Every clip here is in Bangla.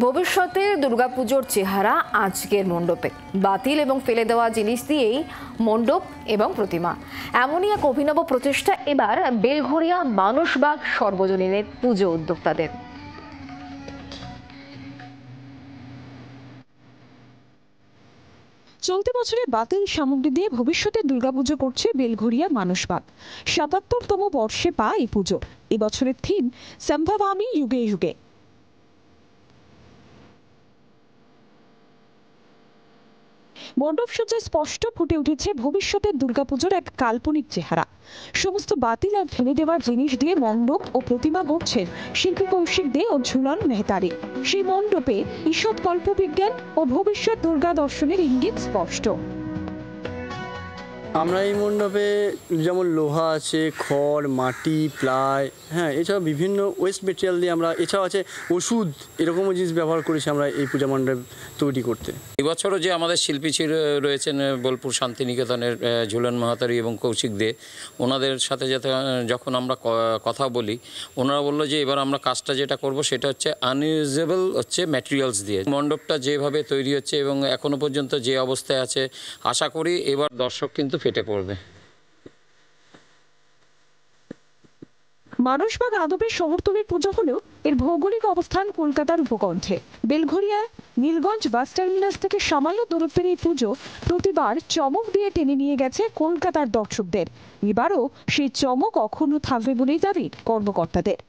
ভবিষ্যতে দুর্গাপুজোর চেহারা আজকের মণ্ডপে। বাতিল এবং ফেলে দেওয়া জিনিস দিয়েই মণ্ডপ এবং প্রতিমা, এমনই এক অভিনব প্রচেষ্টা এবার বেলঘরিয়া মানসবাগ সর্বজনীনের পুজো উদ্যোক্তাদের। চলতি বছরে বাতিল সামগ্রী দিয়ে ভবিষ্যতে দুর্গাপুজো করছে বেলঘরিয়া মানসবাগ। ৭৭তম বর্ষে পা এই পুজো। এবছরের থিম সম্ভবামি যুগে যুগে। মণ্ডপ সজ্জায় স্পষ্ট ফুটে উঠেছে ভবিষ্যতের দুর্গাপুজোর এক কাল্পনিক চেহারা। সমস্ত বাতিল আর ফেলে দেওয়ার জিনিস দিয়ে মণ্ডপ ও প্রতিমা গড়ছেন শিল্পী কৌশিক দে ও ঝুলন মেহতারি। সেই মণ্ডপে ঈষৎ কল্পবিজ্ঞান ও ভবিষ্যৎ দুর্গা দর্শনের ইঙ্গিত স্পষ্ট। আমরা এই মণ্ডপে যেমন লোহা আছে, খড়, মাটি, প্লাই, এছাড়াও বিভিন্ন ওয়েস্ট মেটেরিয়াল দিয়ে আমরা, এছাড়াও আছে ওষুধ, এরকমও জিনিস ব্যবহার করেছি আমরা এই পূজা মণ্ডপ তৈরি করতে। এবছরও যে আমাদের শিল্পী রয়েছেন বোলপুর শান্তিনিকেতনের ঝুলন মাহাতারি এবং কৌশিক দে, ওনাদের সাথে যখন আমরা কথা বলি, ওনারা বললো যে এবার আমরা কাজটা যেটা করব সেটা হচ্ছে আনইউজেবল ম্যাটেরিয়ালস দিয়ে। মণ্ডপটা যেভাবে তৈরি হচ্ছে এবং এখনো পর্যন্ত যে অবস্থায় আছে, আশা করি এবার দর্শক কিন্তু ফেটে পড়বে। মানসবাগ আদপের শহরতলির পুজো হলেও এর ভৌগোলিক অবস্থান কলকাতার উপকণ্ঠে। বেলঘরিয়া নীলগঞ্জ বাস টার্মিনাস থেকে সামান্য দূরত্বের এই পুজো প্রতিবার চমক দিয়ে টেনে নিয়ে গেছে কলকাতার দর্শকদের। এবারও সেই চমক অক্ষুণ্ণ থাকবে বলেই দাবি কর্মকর্তাদের।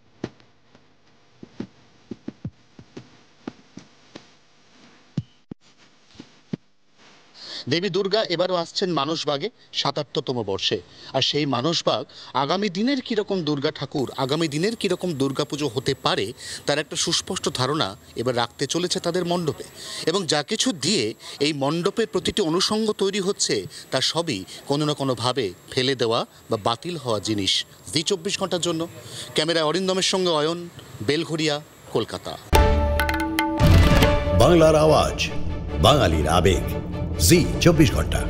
দেবী দুর্গা এবারও আসছেন মানসবাগে ৭৭তম বর্ষে। আর সেই মানসবাগ আগামী দিনের কীরকম দুর্গা ঠাকুর, আগামী দিনের কীরকম দুর্গাপুজো হতে পারে তার একটা সুস্পষ্ট ধারণা এবার রাখতে চলেছে তাদের মণ্ডপে। এবং যা কিছু দিয়ে এই মণ্ডপের প্রতিটি অনুষঙ্গ তৈরি হচ্ছে তা সবই কোনো না কোনোভাবে ফেলে দেওয়া বা বাতিল হওয়া জিনিস। জি ২৪ ঘন্টার জন্য ক্যামেরায় অরিন্দমের সঙ্গে অয়ন, বেলঘরিয়া, কলকাতা। বাংলার আওয়াজ, বাঙালির আবেগ, জি ২৪ ঘন্টা।